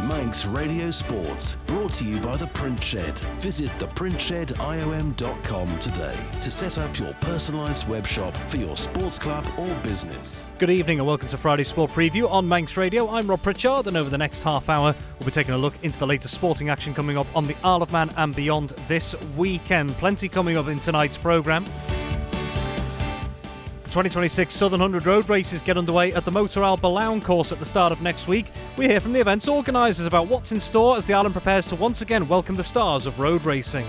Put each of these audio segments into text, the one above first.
Manx Radio Sports, brought to you by The Print Shed. Visit theprintshediom.com today to set up your personalised web shop for your sports club or business. Good evening and welcome to Friday Sport Preview on Manx Radio. I'm Rob Pritchard, and over the next half hour we'll be taking a look into the latest sporting action coming up on the Isle of Man and beyond this weekend. Plenty coming up in tonight's programme. 2026 Southern 100 road races get underway at the Motor Isle Billown Course at the start of next week. We hear from the event's organisers about what's in store as the island prepares to once again welcome the stars of road racing.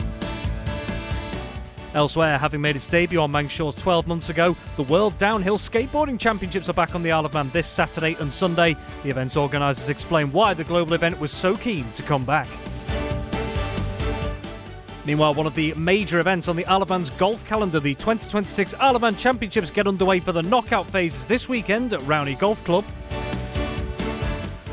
Elsewhere, having made its debut on Manx shores 12 months ago, the World Downhill Skateboarding Championships are back on the Isle of Man this Saturday and Sunday. The event's organisers explain why the global event was so keen to come back. Meanwhile, one of the major events on the Isle of Man's golf calendar, the 2026 Isle of Man Championships, get underway for the knockout phases this weekend at Rowany Golf Club.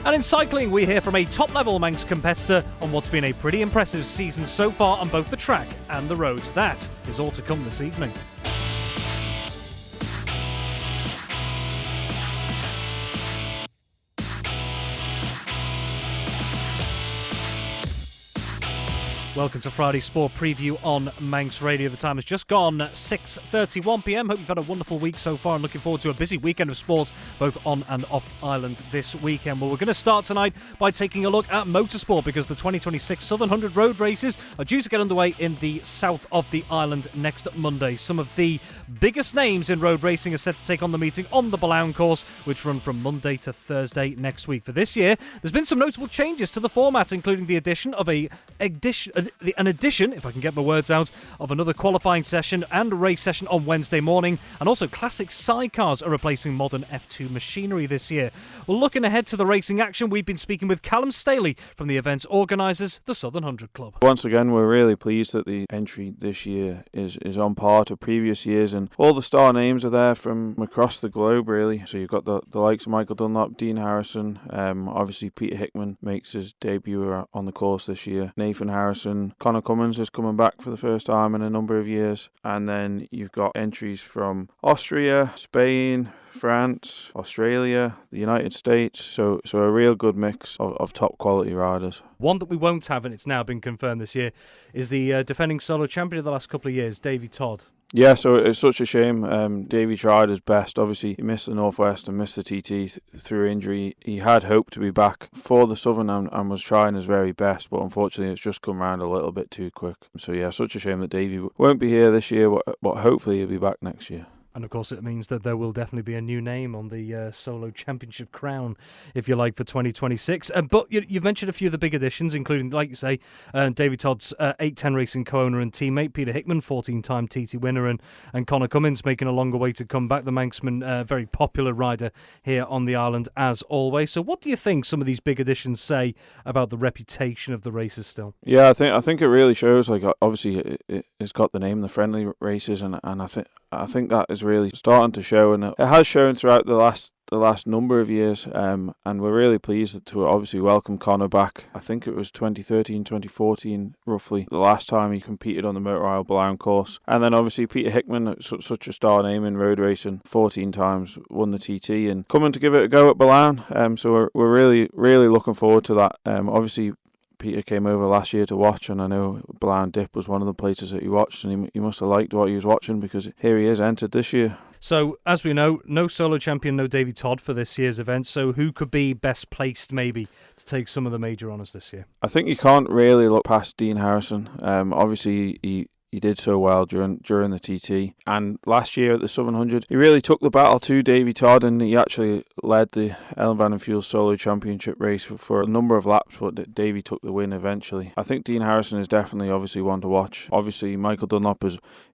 And in cycling, we hear from a top-level Manx competitor on what's been a pretty impressive season so far on both the track and the roads. That is all to come this evening. Welcome to Friday Sport Preview on Manx Radio. The time has just gone 6:31pm. Hope you've had a wonderful week so far and looking forward to a busy weekend of sports both on and off island this weekend. Well, we're going to start tonight by taking a look at motorsport because the 2026 Southern 100 road races are due to get underway in the south of the island next Monday. Some of the biggest names in road racing are set to take on the meeting on the Billown Course, which run from Monday to Thursday next week. For this year, there's been some notable changes to the format, including the addition of an addition, if I can get my words out, of another qualifying session and a race session on Wednesday morning, and also classic sidecars are replacing modern F2 machinery this year. Well, looking ahead to the racing action, we've been speaking with Callum Staley from the event's organisers, the Southern 100 Club. Once again, we're really pleased that the entry this year is on par to previous years, and all the star names are there from across the globe, really. So you've got the likes of Michael Dunlop, Dean Harrison, obviously Peter Hickman makes his debut on the course this year, Nathan Harrison, Connor Cummins is coming back for the first time in a number of years, and then you've got entries from Austria, Spain, France, Australia, the United States, so a real good mix of top quality riders. One that we won't have, and it's now been confirmed this year, is the defending solo champion of the last couple of years, Davey Todd. Yeah, so it's such a shame. Davey tried his best. Obviously, he missed the Northwest and missed the TT through injury. He had hoped to be back for the Southern and was trying his very best, but unfortunately it's just come around a little bit too quick. So yeah, such a shame that Davey won't be here this year, but hopefully he'll be back next year. And of course it means that there will definitely be a new name on the solo championship crown, if you like, for 2026. But you've mentioned a few of the big additions, including, like you say, David Todd's 810 Racing co-owner and teammate, Peter Hickman, 14-time TT winner, and Connor Cummins making a longer way to come back. The Manxman, very popular rider here on the island, as always. So what do you think some of these big additions say about the reputation of the races still? Yeah, I think it really shows. Like, obviously, it's got the name, the friendly races, and I think that is really starting to show, and it has shown throughout the last number of years, and we're really pleased to obviously welcome Connor back. I think it was 2013, 2014 roughly the last time he competed on the Motor Isle Billown Course, and then obviously Peter Hickman, such a star name in road racing, 14 times won the TT and coming to give it a go at Billown, so we're really looking forward to that. Obviously Peter came over last year to watch, and I know Billown Dip was one of the places that he watched, and he must have liked what he was watching, because here he is entered this year. So, as we know, no solo champion, no Davey Todd for this year's event, so who could be best placed maybe to take some of the major honours this year? I think you can't really look past Dean Harrison. Obviously he did so well during the TT, and last year at the Southern 100 he really took the battle to Davey Todd, and he actually led the Ellen Van Fuel Solo Championship race for a number of laps, but Davey took the win eventually. I think Dean Harrison is definitely obviously one to watch. Obviously Michael Dunlop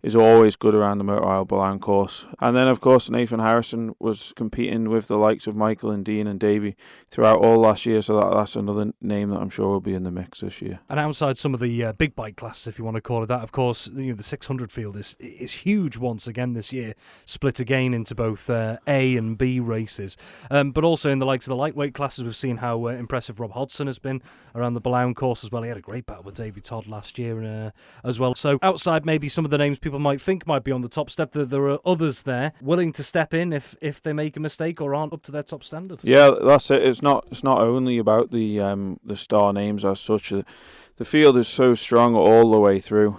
is always good around the Motor Isle Billown Course, and then of course Nathan Harrison was competing with the likes of Michael and Dean and Davey throughout all last year, so that's another name that I'm sure will be in the mix this year. And outside some of the big bike classes, if you want to call it that, of course, the 600 field is huge once again this year, split again into both A and B races. But also in the likes of the lightweight classes, we've seen how impressive Rob Hodgson has been around the Billown Course as well. He had a great battle with Davy Todd last year as well. So outside maybe some of the names people might think might be on the top step, there are others there willing to step in if they make a mistake or aren't up to their top standard. Yeah, that's it. It's not only about the star names as such. The field is so strong all the way through.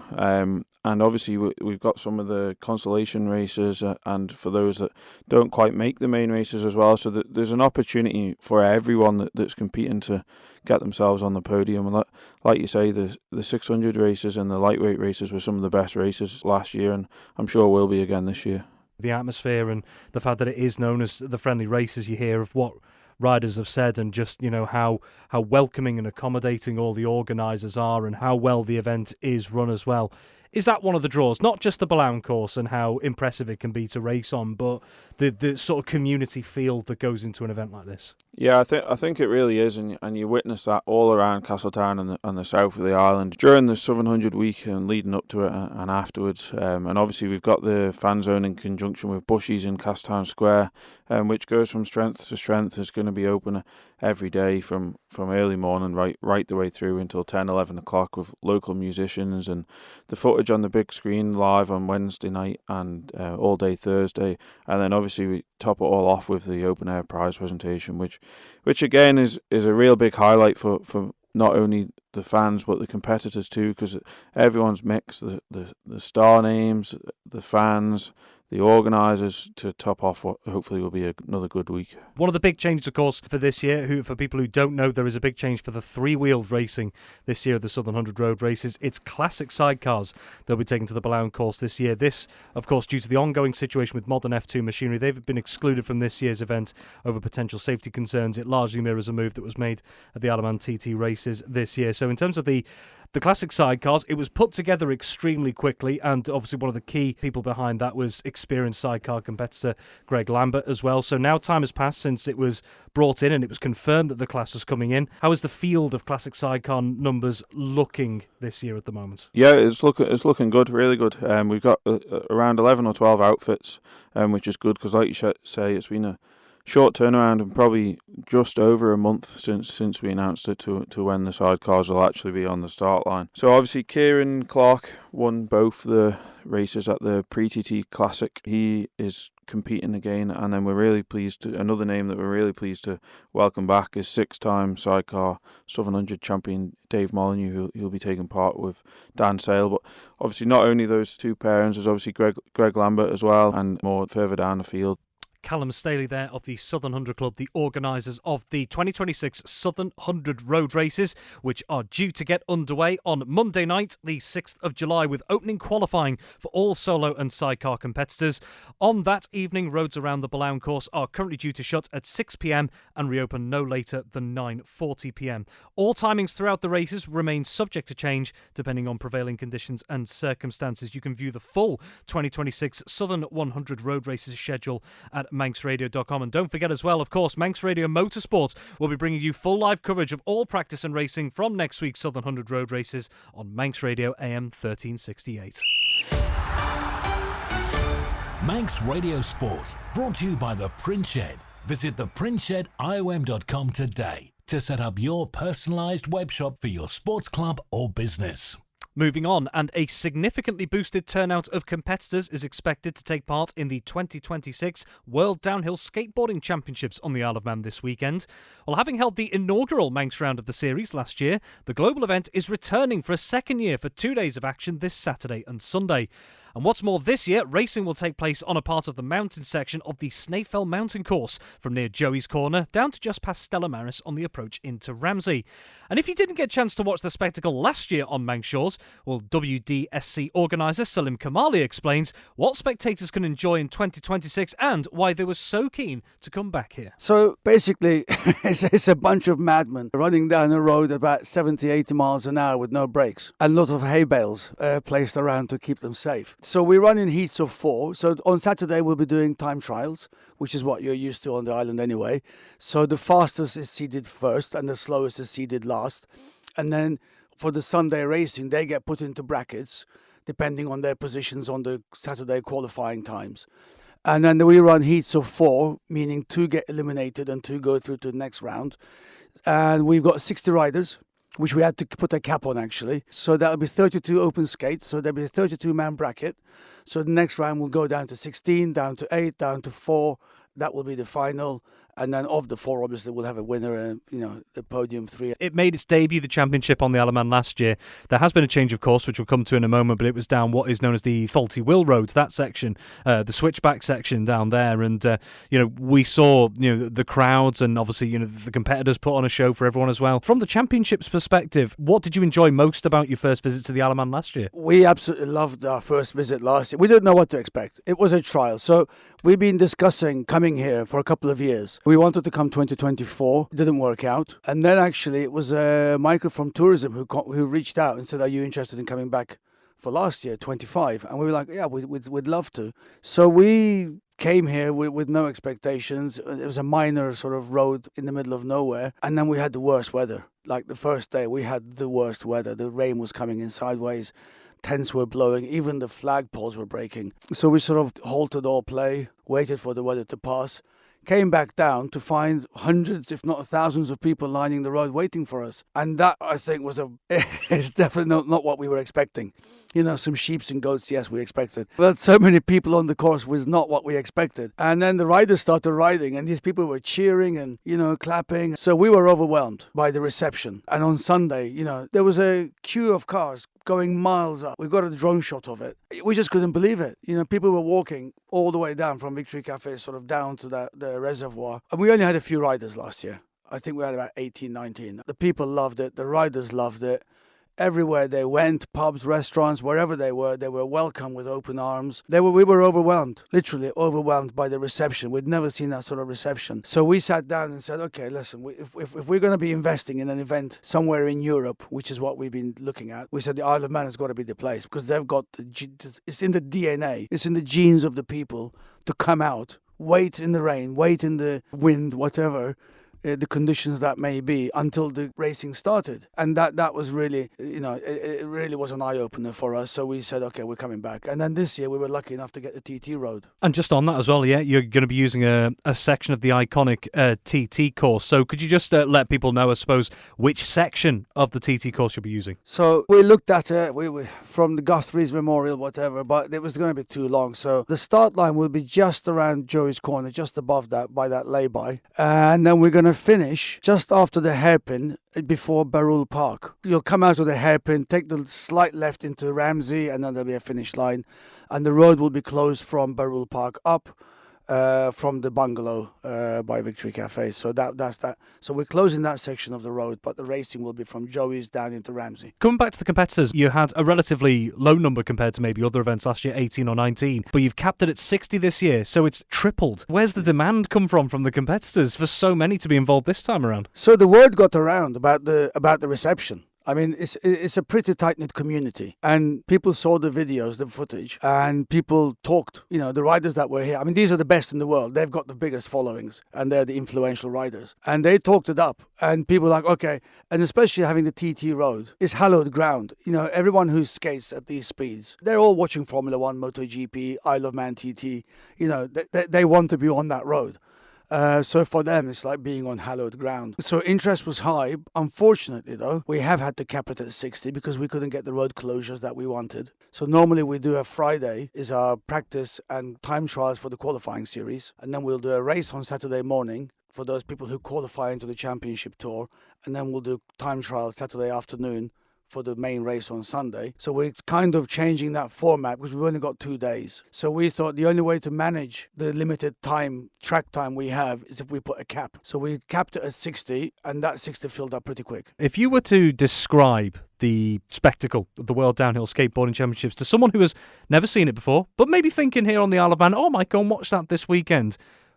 And obviously we've got some of the consolation races and for those that don't quite make the main races as well. So there's an opportunity for everyone that's competing to get themselves on the podium. And like you say, the 600 races and the lightweight races were some of the best races last year, and I'm sure will be again this year. The atmosphere and the fact that it is known as the friendly races, you hear of what riders have said, and just how welcoming and accommodating all the organisers are and how well the event is run as well. Is that one of the draws? Not just the Billown Course and how impressive it can be to race on, but the sort of community feel that goes into an event like this. Yeah, I think it really is, and you witness that all around Castletown and the south of the island during the Southern 100 week and leading up to it and afterwards. And obviously we've got the fan zone in conjunction with Bushies in Castletown Square, which goes from strength to strength. It's going to be open every day from early morning right the way through until 10, 11 o'clock with local musicians, and the footage on the big screen live on Wednesday night and all day Thursday. And then obviously we top it all off with the open air prize presentation, which again is a real big highlight for not only the fans but the competitors too, because everyone's mixed, the star names, the fans, the organisers, to top off what hopefully will be another good week. One of the big changes, of course, for this year, for people who don't know, there is a big change for the three-wheeled racing this year, the Southern 100 Road Races. It's classic sidecars they'll be taking to the Billown Course this year. This, of course, due to the ongoing situation with modern F2 machinery, they've been excluded from this year's event over potential safety concerns. It largely mirrors a move that was made at the Alaman TT races this year. So in terms of the classic sidecars, it was put together extremely quickly, and obviously one of the key people behind that was experienced sidecar competitor Greg Lambert as well. So now time has passed since it was brought in and it was confirmed that the class was coming in. How is the field of classic sidecar numbers looking this year at the moment? Yeah, it's looking good, really good. We've got around 11 or 12 outfits, which is good because, like you say, it's been a short turnaround and probably just over a month since we announced it to when the sidecars will actually be on the start line. So obviously Kieran Clark won both the races at the Pre-TT Classic. He is competing again, and then another name that we're really pleased to welcome back is six-time sidecar Southern 100 champion Dave Molyneux, who'll be taking part with Dan Sale. But obviously not only those two pairings, there's obviously Greg Lambert as well, and more further down the field. Callum Staley there of the Southern 100 Club, the organisers of the 2026 Southern 100 Road Races, which are due to get underway on Monday night, the 6th of July, with opening qualifying for all solo and sidecar competitors. On that evening, roads around the Billown Course are currently due to shut at 6 p.m. and reopen no later than 9:40 p.m. All timings throughout the races remain subject to change depending on prevailing conditions and circumstances. You can view the full 2026 Southern 100 Road Races schedule at manxradio.com. And don't forget as well, of course, Manx Radio Motorsport will be bringing you full live coverage of all practice and racing from next week's Southern 100 Road Races on Manx Radio AM 1368. Manx Radio Sport, brought to you by The Print Shed. Visit theprintshediom.com today to set up your personalised web shop for your sports club or business. Moving on, and a significantly boosted turnout of competitors is expected to take part in the 2026 World Downhill Skateboarding Championships on the Isle of Man this weekend. Well, having held the inaugural Manx round of the series last year, the global event is returning for a second year for 2 days of action this Saturday and Sunday. And what's more, this year, racing will take place on a part of the mountain section of the Snaefell Mountain Course, from near Joey's Corner down to just past Stella Maris on the approach into Ramsey. And if you didn't get a chance to watch the spectacle last year on Manx Shores, well, WDSC organiser Selim Kemahli explains what spectators can enjoy in 2026 and why they were so keen to come back here. So basically, it's a bunch of madmen running down the road about 70, 80 miles an hour with no brakes, and a lot of hay bales placed around to keep them safe. So we run in heats of 4. So on Saturday we'll be doing time trials, which is what you're used to on the island anyway. So the fastest is seeded first and the slowest is seeded last. And then for the Sunday racing, they get put into brackets. depending on their positions on the Saturday qualifying times. And then we run heats of 4, meaning 2 get eliminated and 2 go through to the next round. And we've got 60 riders, which we had to put a cap on actually. So that'll be 32 open skates, so there'll be a 32-man bracket. So the next round will go down to 16, down to 8, down to 4. That will be the final. And then of the 4, obviously, we'll have a winner and, the podium 3. It made its debut, the championship, on the Isle of Man last year. There has been a change of course, which we'll come to in a moment, but it was down what is known as the Faulty Will Road, that section, the switchback section down there. And, we saw, the crowds and obviously, the competitors put on a show for everyone as well. From the championship's perspective, what did you enjoy most about your first visit to the Isle of Man last year? We absolutely loved our first visit last year. We didn't know what to expect. It was a trial. So we've been discussing coming here for a couple of years. We wanted to come 2024. It didn't work out. And then actually it was Michael from tourism who reached out and said, are you interested in coming back for last year, 25? And we were like, yeah, we'd love to. So we came here with no expectations. It was a minor sort of road in the middle of nowhere. And then we had the worst weather. Like the first day, we had the worst weather. The rain was coming in sideways. Tents were blowing, even the flagpoles were breaking. So we sort of halted all play, waited for the weather to pass, came back down to find hundreds, if not thousands of people lining the road waiting for us. And that, I think, it's definitely not what we were expecting. Some sheeps and goats, yes, we expected. But so many people on the course was not what we expected. And then the riders started riding and these people were cheering and, clapping. So we were overwhelmed by the reception. And on Sunday, there was a queue of cars going miles up. We got a drone shot of it. We just couldn't believe it. People were walking all the way down from Victory Cafe, sort of down to the reservoir. And we only had a few riders last year. I think we had about 18, 19. The people loved it. The riders loved it. Everywhere they went, pubs, restaurants, wherever they were welcomed with open arms. We were overwhelmed, literally overwhelmed by the reception. We'd never seen that sort of reception. So we sat down and said, okay, listen, if we're going to be investing in an event somewhere in Europe, which is what we've been looking at, we said the Isle of Man has got to be the place because they've got, it's in the DNA, it's in the genes of the people to come out, wait in the rain, wait in the wind, whatever, the conditions that may be until the racing started. And that was really, it really was an eye-opener for us. So we said, okay, we're coming back. And then this year we were lucky enough to get the TT road. And just on that as well, yeah, you're going to be using a section of the iconic TT course. So could you just let people know, I suppose, which section of the TT course you'll be using? So we looked at it, we from the Guthrie's Memorial, whatever, but it was going to be too long. So the start line will be just around Joey's Corner, just above that, by that lay-by. And then we're going to finish just after the hairpin before Barul Park. You'll come out of the hairpin, take the slight left into Ramsey, and then there'll be a finish line. And the road will be closed from Barul Park up from the bungalow by Victory Cafe. So that's that. So we're closing that section of the road, but the racing will be from Joey's down into Ramsey. Coming back to the competitors, you had a relatively low number compared to maybe other events last year, 18 or 19, but you've capped it at 60 this year, so it's tripled. Where's the demand come from the competitors for so many to be involved this time around? So the word got around about the reception. I mean, it's a pretty tight-knit community, and people saw the videos, the footage, and people talked, the riders that were here. I mean, these are the best in the world. They've got the biggest followings, and they're the influential riders. And they talked it up, and people were like, okay, and especially having the TT road, it's hallowed ground. Everyone who skates at these speeds, they're all watching Formula 1, MotoGP, Isle of Man TT. They want to be on that road. So for them, it's like being on hallowed ground. So interest was high. Unfortunately, though, we have had to cap it at 60 because we couldn't get the road closures that we wanted. So normally we do a Friday is our practice and time trials for the qualifying series. And then we'll do a race on Saturday morning for those people who qualify into the championship tour. And then we'll do time trials Saturday afternoon for the main race on Sunday. So we're kind of changing that format because we've only got 2 days. So we thought the only way to manage the limited track time we have is if we put a cap. So we capped it at 60, and that 60 filled up pretty quick. If you were to describe the spectacle of the World Downhill Skateboarding Championships to someone who has never seen it before, but maybe thinking here on the Isle of Man, oh, I might go and watch that this weekend,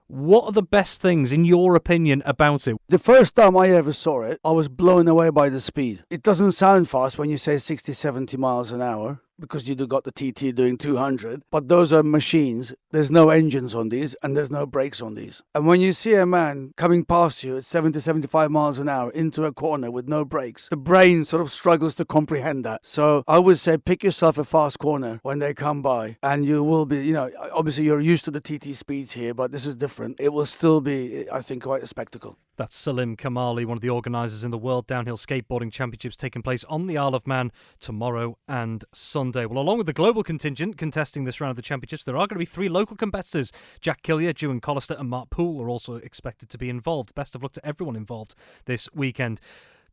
what are the best things, in your opinion, about it? The first time I ever saw it, I was blown away by the speed. It doesn't sound fast when you say 60, 70 miles an hour, because you've got the TT doing 200. But those are machines. There's no engines on these and there's no brakes on these. And when you see a man coming past you at 70, 75 miles an hour into a corner with no brakes, the brain sort of struggles to comprehend that. So I would say pick yourself a fast corner when they come by, and you will be, obviously you're used to the TT speeds here, but this is different. It will still be, I think, quite a spectacle. That's Selim Kemahli, one of the organisers in the World Downhill Skateboarding Championships taking place on the Isle of Man tomorrow and Sunday. Well, along with the global contingent contesting this round of the championships, there are going to be 3 local competitors. Jack Killier, Ewan Collister and Mark Poole are also expected to be involved. Best of luck to everyone involved this weekend.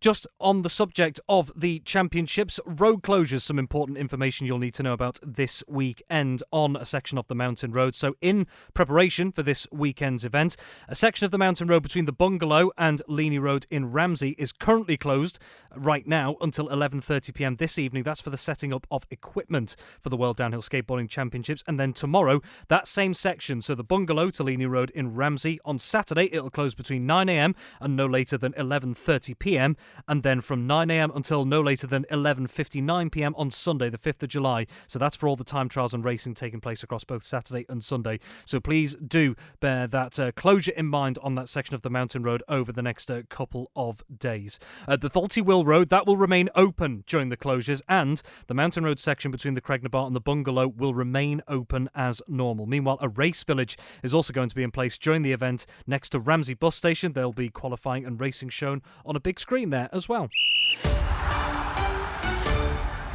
Just on the subject of the championships, road closures, some important information you'll need to know about this weekend on a section of the mountain road. So in preparation for this weekend's event, a section of the mountain road between the Bungalow and Leaney Road in Ramsey is currently closed right now until 11:30pm this evening. That's for the setting up of equipment for the World Downhill Skateboarding Championships. And then tomorrow, that same section, so the Bungalow to Leaney Road in Ramsey, on Saturday it'll close between 9am and no later than 11:30pm. And then from 9am until no later than 11:59pm on Sunday, the 5th of July. So that's for all the time trials and racing taking place across both Saturday and Sunday. So please do bear that closure in mind on that section of the mountain road over the next couple of days. The Thalty Will Road, that will remain open during the closures, and the mountain road section between the Cregnabar and the Bungalow will remain open as normal. Meanwhile, a race village is also going to be in place during the event next to Ramsey bus station. There'll be qualifying and racing shown on a big screen there as well.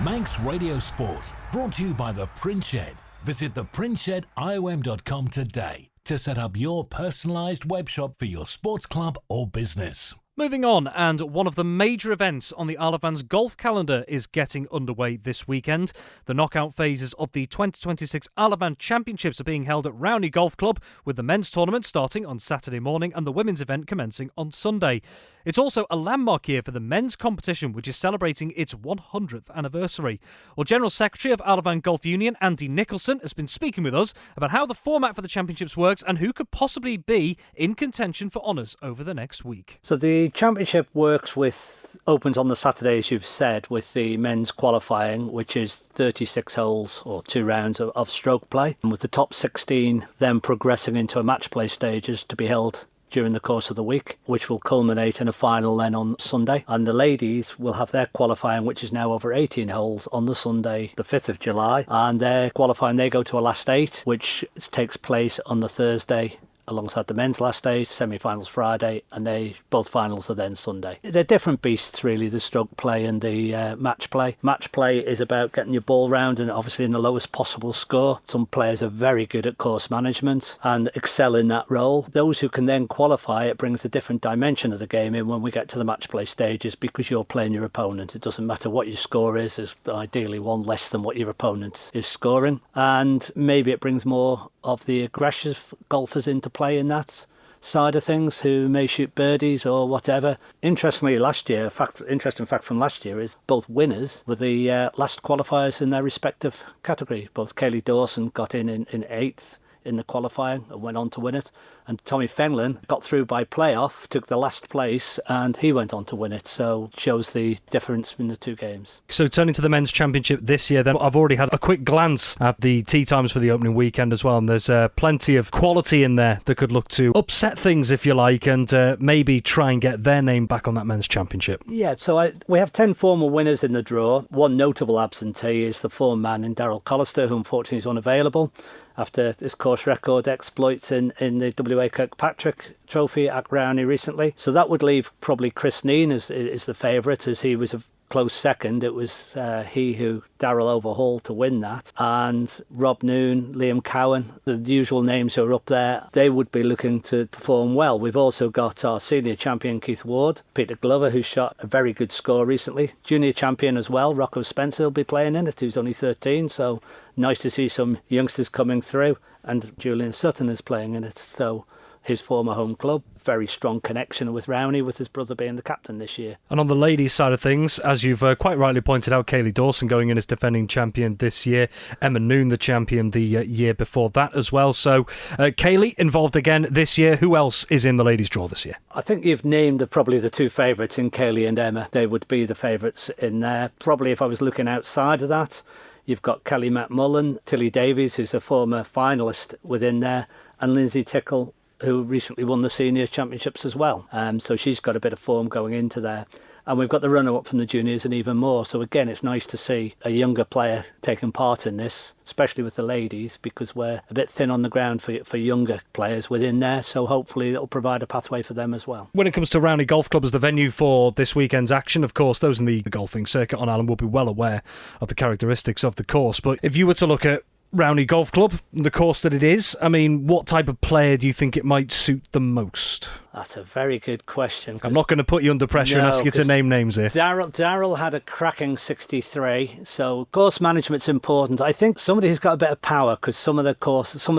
Manx Radio Sport, brought to you by the Print Shed. Visit theprintshediom.com today to set up your personalised web shop for your sports club or business. Moving on, and one of the major events on the Isle of Man's golf calendar is getting underway this weekend. The knockout phases of the 2026 Isle of Man Championships are being held at Rowany Golf Club, with the men's tournament starting on Saturday morning and the women's event commencing on Sunday. It's also a landmark year for the men's competition, which is celebrating its 100th anniversary. Well, General Secretary of Isle of Man Golf Union, Andy Nicholson, has been speaking with us about how the format for the championships works and who could possibly be in contention for honours over the next week. So the championship opens on the Saturday, as you've said, with the men's qualifying, which is 36 holes or 2 rounds of stroke play, and with the top 16 then progressing into a match play stages to be held during the course of the week, which will culminate in a final then on Sunday. And the ladies will have their qualifying, which is now over 18 holes, on the Sunday, the 5th of July. And their qualifying, they go to a last 8, which takes place on the Thursday, alongside the men's last 8, semi-finals Friday, and both finals are then Sunday. They're different beasts, really, the stroke play and the match play. Match play is about getting your ball round and obviously in the lowest possible score. Some players are very good at course management and excel in that role. Those who can then qualify, it brings a different dimension of the game in when we get to the match play stages, because you're playing your opponent. It doesn't matter what your score is, there's ideally one less than what your opponent is scoring. And maybe it brings more of the aggressive golfers into play in that side of things, who may shoot birdies or whatever. Interestingly, interesting fact from last year is both winners were the last qualifiers in their respective category. Both Kaylee Dawson got in 8th in the qualifying and went on to win it, and Tommy Fenglin got through by playoff, took the last place, and he went on to win it. So shows the difference in the two games. So turning to the men's championship this year, then, I've already had a quick glance at the tee times for the opening weekend as well, and there's plenty of quality in there that could look to upset things, if you like, and maybe try and get their name back on that men's championship. Yeah, so we have 10 former winners in the draw. One notable absentee is the former man in Daryl Collister, who unfortunately is unavailable after his course record exploits in the WA Kirkpatrick Trophy at Rowany recently. So that would leave probably Chris Neen is the favourite, as he was a close second. It was he who Daryl overhauled to win that. And Rob Noon, Liam Cowan, the usual names who are up there, they would be looking to perform well. We've also got our senior champion Keith Ward, Peter Glover, who shot a very good score recently. Junior champion as well, Rocco Spencer will be playing in it, who's only 13, so nice to see some youngsters coming through. And Julian Sutton is playing in it, so his former home club. Very strong connection with Rowany, with his brother being the captain this year. And on the ladies' side of things, as you've quite rightly pointed out, Kaylee Dawson going in as defending champion this year, Emma Noon the champion the year before that as well. So Kaylee involved again this year. Who else is in the ladies' draw this year? I think you've named probably the two favourites in Kaylee and Emma. They would be the favourites in there. Probably if I was looking outside of that, You've got Kelly McMullen, Tilly Davies, who's a former finalist within there, and Lindsay Tickle, who recently won the senior championships as well. So she's got a bit of form going into there. And we've got the runner-up from the juniors and even more. So again, it's nice to see a younger player taking part in this, especially with the ladies, because we're a bit thin on the ground for younger players within there. So hopefully it'll provide a pathway for them as well. When it comes to Rowany Golf Club as the venue for this weekend's action, of course, those in the golfing circuit on Ireland will be well aware of the characteristics of the course. But if you were to look at Rowany Golf Club, the course that it is, I mean, what type of player do you think it might suit the most? That's a very good question. I'm not going to put you under pressure and ask you to name names here. Darryl had a cracking 63, so course management's important. I think somebody who's got a bit of power, because some of the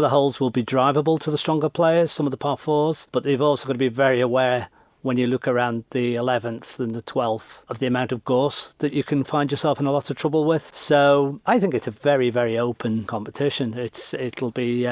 holes will be drivable to the stronger players, some of the par fours, but they've also got to be very aware when you look around the 11th and the 12th of the amount of gorse that you can find yourself in a lot of trouble with. So I think it's a very, very open competition. It'll be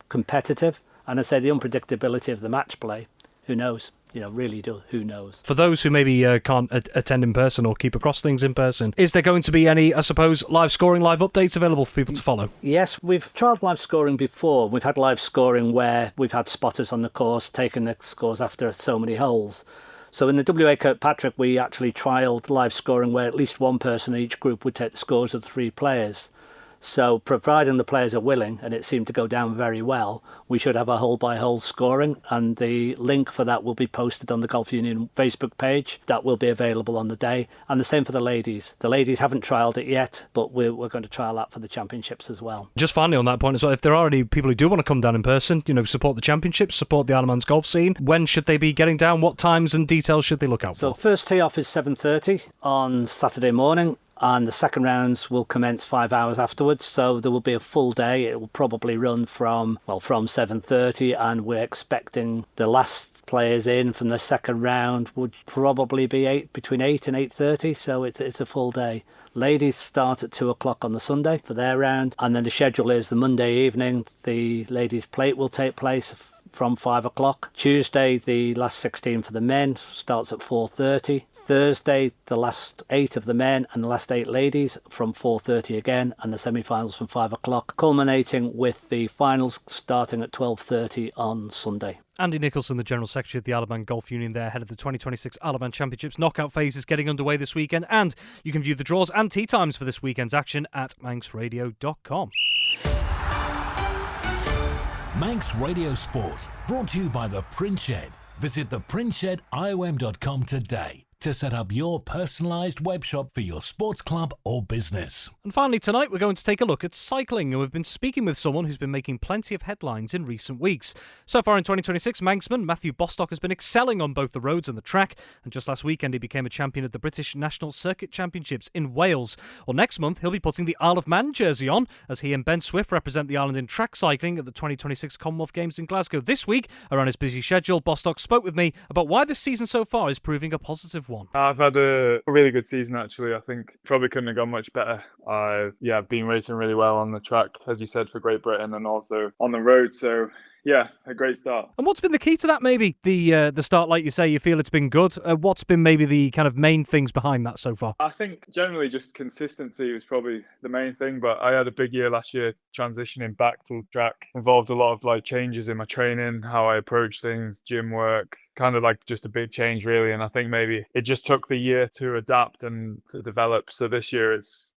competitive. And I say the unpredictability of the match play, who knows? Really do. Who knows? For those who maybe can't attend in person or keep across things in person, is there going to be any, I suppose, live scoring, live updates available for people to follow? Yes, we've trialled live scoring before. We've had live scoring where we've had spotters on the course taking the scores after so many holes. So in the WA Kirkpatrick, we actually trialled live scoring where at least one person in each group would take the scores of the 3 players. So providing the players are willing, and it seemed to go down very well, we should have a hole-by-hole scoring, and the link for that will be posted on the Golf Union Facebook page. That will be available on the day, and the same for the ladies. The ladies haven't trialled it yet, but we're going to trial that for the championships as well. Just finally on that point as well, if there are any people who do want to come down in person, support the championships, support the Isle of Man's golf scene, when should they be getting down? What times and details should they look out for? So first tee-off is 7:30 on Saturday morning. And the second rounds will commence 5 hours afterwards, so there will be a full day. It will probably run from 7:30, and we're expecting the last players in from the second round would probably be between 8 and 8:30, so it's a full day. Ladies start at 2 o'clock on the Sunday for their round, and then the schedule is the Monday evening. The ladies' plate will take place from 5 o'clock. Tuesday, the last 16 for the men starts at 4:30. Thursday, the last 8 of the men and the last 8 ladies from 4:30 again, and the semi-finals from 5 o'clock, culminating with the finals starting at 12:30 on Sunday. Andy Nicholson, the General Secretary of the Isle of Man Golf Union there, ahead of the 2026 Isle of Man Championships knockout phase is getting underway this weekend, and you can view the draws and tee times for this weekend's action at manxradio.com. Manx Radio Sport, brought to you by the Print Shed. Visit theprintshediom.com today to set up your personalised web shop for your sports club or business. And finally tonight we're going to take a look at cycling, and we've been speaking with someone who's been making plenty of headlines in recent weeks. So far in 2026, Manxman Matthew Bostock has been excelling on both the roads and the track, and just last weekend he became a champion at the British National Circuit Championships in Wales. Well, next month he'll be putting the Isle of Man jersey on as he and Ben Swift represent the island in track cycling at the 2026 Commonwealth Games in Glasgow. This week, around his busy schedule, Bostock spoke with me about why this season so far is proving a positive one. I've had a really good season, actually. I think probably couldn't have gone much better. I've been racing really well on the track, as you said, for Great Britain, and also on the road. So yeah, a great start. And what's been the key to that, maybe? The start, like you say, you feel it's been good. What's been maybe the kind of main things behind that so far? I think generally just consistency was probably the main thing, but I had a big year last year transitioning back to the track. Involved a lot of changes in my training, how I approach things, gym work, kind of just a big change really. And I think maybe it just took the year to adapt and to develop. So this year it's,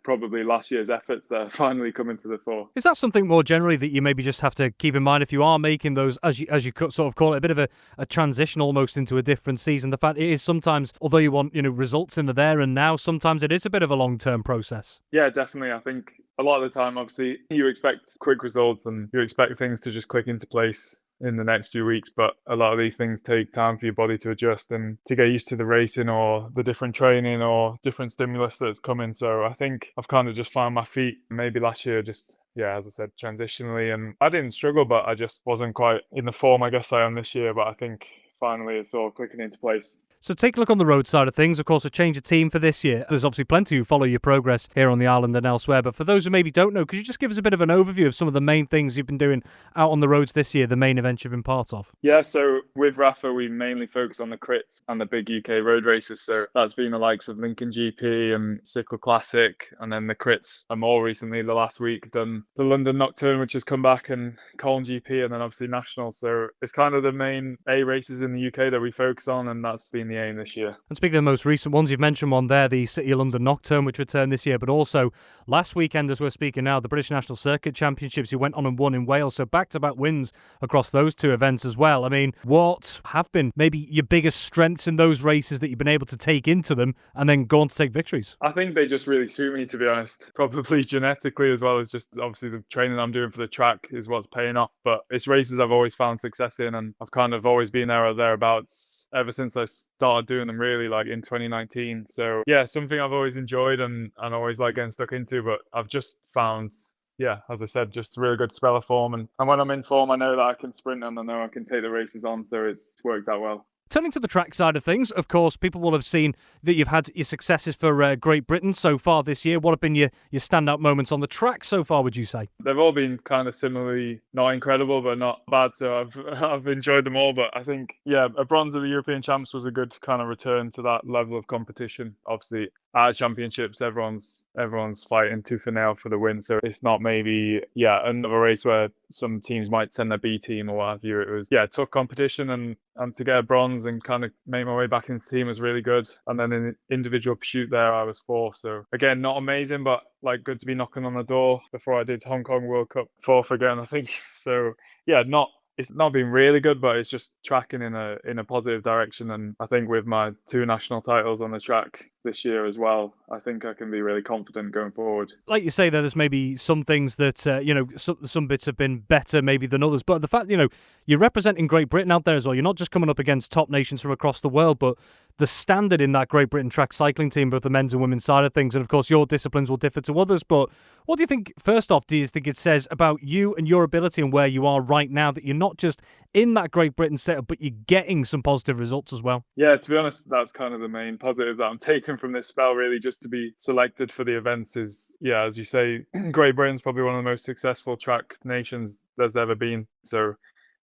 probably last year's efforts that are finally coming to the fore. Is that something more generally that you maybe just have to keep in mind if you are making those, as you sort of call it, a bit of a transition almost into a different season? The fact it is sometimes, although you want results in the there and now, sometimes it is a bit of a long-term process. Yeah, definitely. I think a lot of the time, obviously, you expect quick results and you expect things to just click into place in the next few weeks, but a lot of these things take time for your body to adjust and to get used to the racing or the different training or different stimulus that's coming. So I think I've kind of just found my feet maybe last year, just as I said, transitionally, and I didn't struggle, but I just wasn't quite in the form I guess I am this year. But I think finally it's all clicking into place. So take a look on the road side of things. Of course, a change of team for this year. There's obviously plenty who follow your progress here on the island and elsewhere. But for those who maybe don't know, could you just give us a bit of an overview of some of the main things you've been doing out on the roads this year, the main events you've been part of? Yeah, so with Rafa, we mainly focus on the crits and the big UK road races. So that's been the likes of Lincoln GP and Sickle Classic. And then the crits are more recently, the last week, done the London Nocturne, which has come back, and Colne GP, and then obviously National. So it's kind of the main A races in the UK that we focus on, and that's been the aim this year. And speaking of the most recent ones, you've mentioned one there, the City of London Nocturne, which returned this year, but also last weekend, as we're speaking now, the British National Circuit Championships, you went on and won in Wales, so back-to-back wins across those two events as well. I mean, what have been maybe your biggest strengths in those races that you've been able to take into them and then go on to take victories? I think they just really suit me, to be honest. Probably genetically, as well as just obviously the training I'm doing for the track is what's paying off. But it's races I've always found success in, and I've kind of always been there or thereabouts ever since I started doing them, really, like in 2019. So yeah, something I've always enjoyed and always like getting stuck into. But I've just found, yeah, as I said, just a really good spell of form. And when I'm in form, I know that I can sprint and I know I can take the races on. So it's worked out well. Turning to the track side of things, of course, people will have seen that you've had your successes for Great Britain so far this year. What have been your standout moments on the track so far, would you say? They've all been kind of similarly not incredible, but not bad. So I've enjoyed them all. But I think, yeah, a bronze of the European Champs was a good kind of return to that level of competition. Obviously, at championships, everyone's fighting tooth and nail for the win. So it's not maybe, another race where some teams might send their B team or what have you. It was, tough competition, and to get a bronze and kind of make my way back into the team was really good. And then in individual pursuit there, I was fourth. So again, not amazing, but like good to be knocking on the door before I did Hong Kong World Cup, fourth again, I think. So yeah, it's not been really good, but it's just tracking in a positive direction. And I think with my 2 national titles on the track this year as well, I think I can be really confident going forward. Like you say, there's maybe some things that, some bits have been better maybe than others. But the fact, you're representing Great Britain out there as well. You're not just coming up against top nations from across the world, but the standard in that Great Britain track cycling team, both the men's and women's side of things. And of course, your disciplines will differ to others. But what do you think, first off, do you think it says about you and your ability and where you are right now, that you're not just in that Great Britain setup, but you're getting some positive results as well? Yeah, to be honest, that's kind of the main positive that I'm taking from this spell, really, just to be selected for the events is, as you say, Great Britain's probably one of the most successful track nations there's ever been. So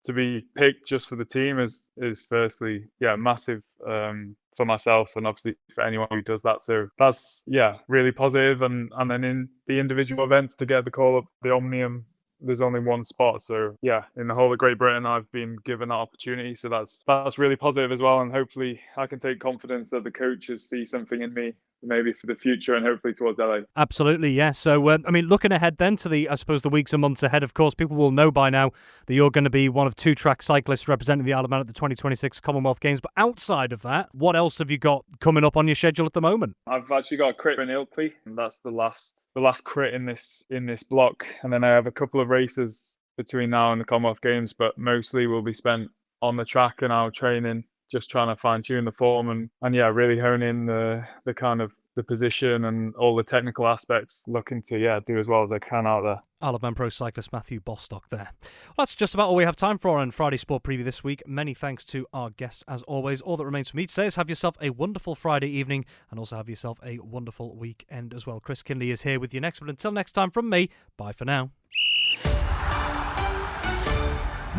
to be picked just for the team is firstly, massive for myself and obviously for anyone who does that. So that's, really positive. And then in the individual events, to get the call up the Omnium, there's only one spot. So in the whole of Great Britain, I've been given that opportunity. So that's really positive as well. And hopefully I can take confidence that the coaches see something in me, maybe for the future and hopefully towards LA. Absolutely, yes. So, looking ahead then to the weeks and months ahead, of course, people will know by now that you're going to be one of 2 track cyclists representing the Isle of Man at the 2026 Commonwealth Games. But outside of that, what else have you got coming up on your schedule at the moment? I've actually got a crit in Ilkley, and that's the last crit in this block. And then I have a couple of races between now and the Commonwealth Games, but mostly will be spent on the track and our training, just trying to fine tune the form and really hone in the kind of the position and all the technical aspects, looking to do as well as I can out there. Isle of Man pro cyclist Matthew Bostock there. Well, that's just about all we have time for on Friday Sport Preview this week. Many thanks to our guests as always. All that remains for me to say is have yourself a wonderful Friday evening and also have yourself a wonderful weekend as well. Chris Kinley is here with you next, but until next time from me, bye for now.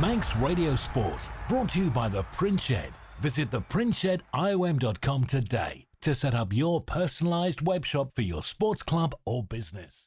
Manx Radio Sport, brought to you by the Print Shed. Visit theprintshediom.com today to set up your personalised web shop for your sports club or business.